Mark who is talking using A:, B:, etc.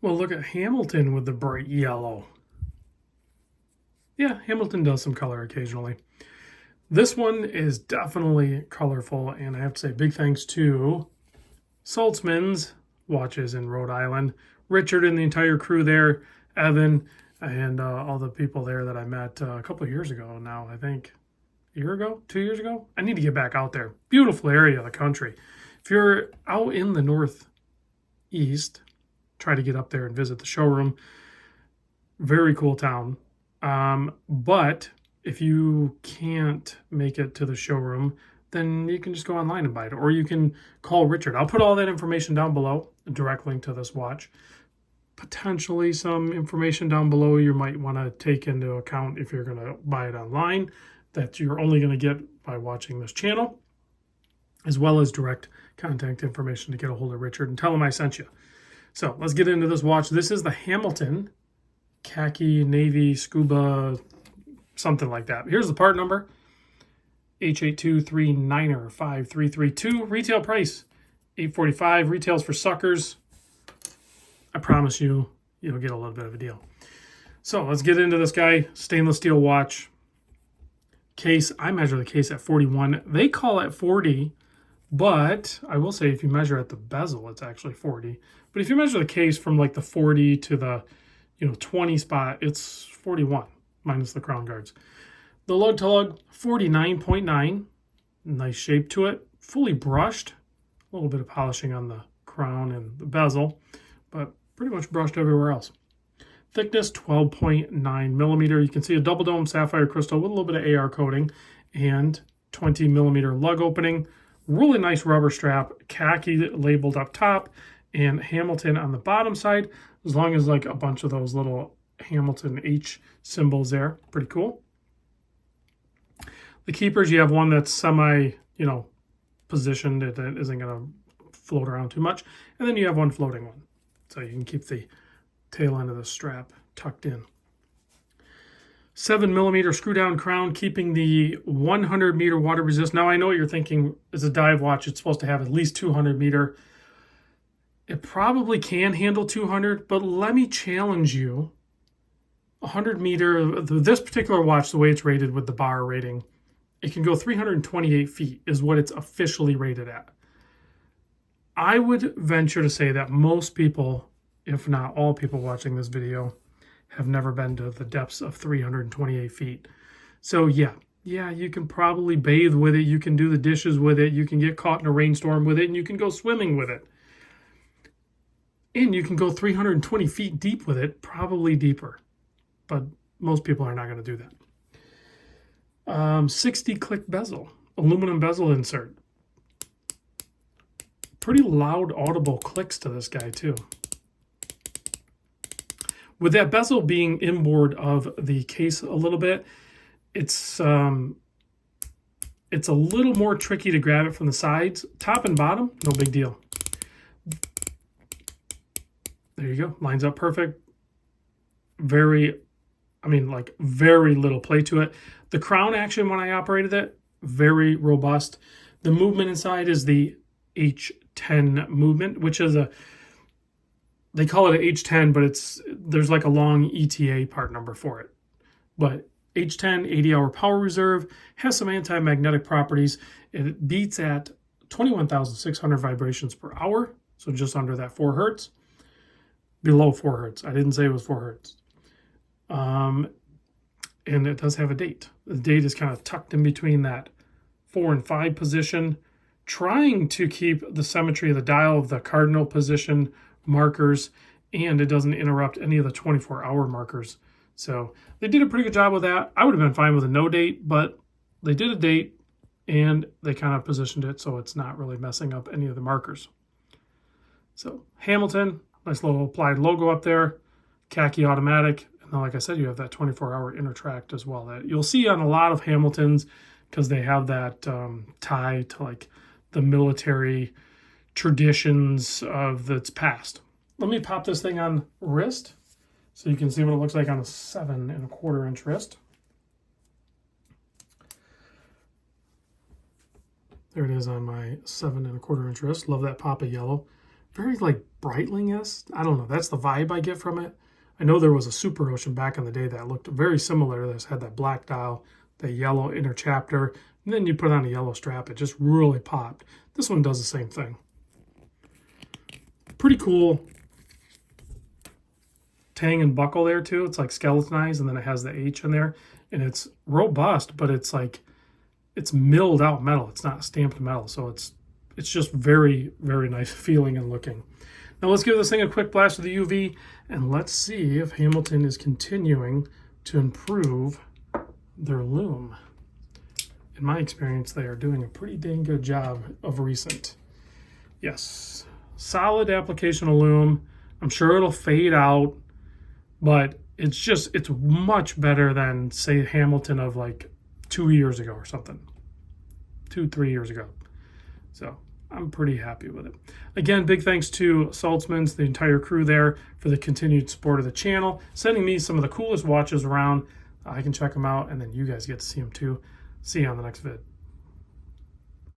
A: Well, look at Hamilton with the bright yellow. Yeah, Hamilton does some color occasionally. This one is definitely colorful, and I have to say big thanks to Saltzmans watches in Rhode Island, Richard and the entire crew there, Evan, and all the people there that I met a couple of years ago now, I think. A year ago? 2 years ago? I need to get back out there. Beautiful area of the country. If you're out in the Northeast, try to get up there and visit the showroom. Very cool town. But if you can't make it to the showroom, then you can just go online and buy it. Or you can call Richard. I'll put all that information down below, a direct link to this watch. Potentially some information down below you might want to take into account if you're going to buy it online, that you're only going to get by watching this channel, as well as direct contact information to get a hold of Richard and tell him I sent you. So let's get into this watch. This is the Hamilton Khaki Navy Scuba, something like that. Here's the part number, H82395332. Retail price, $845. Retails for suckers. I promise you, you'll get a little bit of a deal. So let's get into this guy. Stainless steel watch. Case, I measure the case at 41. They call it 40, but I will say if you measure at the bezel, it's actually 40. But if you measure the case from like the 40 to the 20 spot, it's 41 minus the crown guards. The lug to lug, 49.9. Nice shape to it. Fully brushed. A little bit of polishing on the crown and the bezel, but pretty much brushed everywhere else. Thickness, 12.9 millimeter. You can see a double dome sapphire crystal with a little bit of AR coating and 20 millimeter lug opening. Really nice rubber strap, khaki labeled up top, and Hamilton on the bottom side, as long as like a bunch of those little Hamilton H symbols there. Pretty cool. The keepers, you have one that's semi, positioned. It isn't going to float around too much. And then you have one floating one. So you can keep the tail end of the strap tucked in. 7 millimeter screw down crown, keeping the 100 meter water resist. Now I know what you're thinking, as a dive watch, it's supposed to have at least 200 meter. It probably can handle 200, but let me challenge you. 100 meter, this particular watch, the way it's rated with the bar rating, it can go 328 feet is what it's officially rated at. I would venture to say that most people, if not all people watching this video, have never been to the depths of 328 feet. So yeah, you can probably bathe with it. You can do the dishes with it. You can get caught in a rainstorm with it, and you can go swimming with it. And you can go 320 feet deep with it, probably deeper. But most people are not going to do that. 60 click bezel, aluminum bezel insert. Pretty loud audible clicks to this guy too. With that bezel being inboard of the case a little bit, it's a little more tricky to grab it from the sides. Top and bottom, no big deal. There you go, lines up perfect. Very little play to it. The crown action when I operated it, very robust. The movement inside is the H10 movement, which is they call it an H10, but there's like a long ETA part number for it. But H10, 80-hour power reserve, has some anti-magnetic properties. It beats at 21,600 vibrations per hour, so just under that 4 hertz. Below 4 hertz. I didn't say it was 4 hertz. And it does have a date. The date is kind of tucked in between that 4 and 5 position, trying to keep the symmetry of the dial of the cardinal position markers, and it doesn't interrupt any of the 24-hour markers. So they did a pretty good job with that. I would have been fine with a no date, but they did a date, and they kind of positioned it so it's not really messing up any of the markers. So Hamilton, nice little applied logo up there, khaki automatic. And then, like I said, you have that 24-hour inner tract as well that you'll see on a lot of Hamiltons, because they have that tie to like the military traditions of its past. Let me pop this thing on wrist so you can see what it looks like on a 7 1/4 inch wrist. There it is on my 7 1/4 inch wrist. Love that pop of yellow. very like Breitling-esque. I don't know. That's the vibe I get from it. I know there was a Super Ocean back in the day that looked very similar. This had that black dial, the yellow inner chapter, and then you put on a yellow strap. It just really popped. This one does the same thing. Pretty cool tang and buckle there too. It's like skeletonized, and then it has the H in there, and it's robust, but it's like it's milled out metal. It's not stamped metal, so it's just very, very nice feeling and looking. Now let's give this thing a quick blast with the UV, and let's see if Hamilton is continuing to improve their loom. In my experience, they are doing a pretty dang good job of recent. Yes, solid application of loom. I'm sure it'll fade out, but it's much better than, say, Hamilton of like 2 years ago or something. 2-3 years ago. So I'm pretty happy with it. Again, big thanks to Saltzmans, the entire crew there, for the continued support of the channel, sending me some of the coolest watches around. I can check them out, and then you guys get to see them too. See you on the next vid.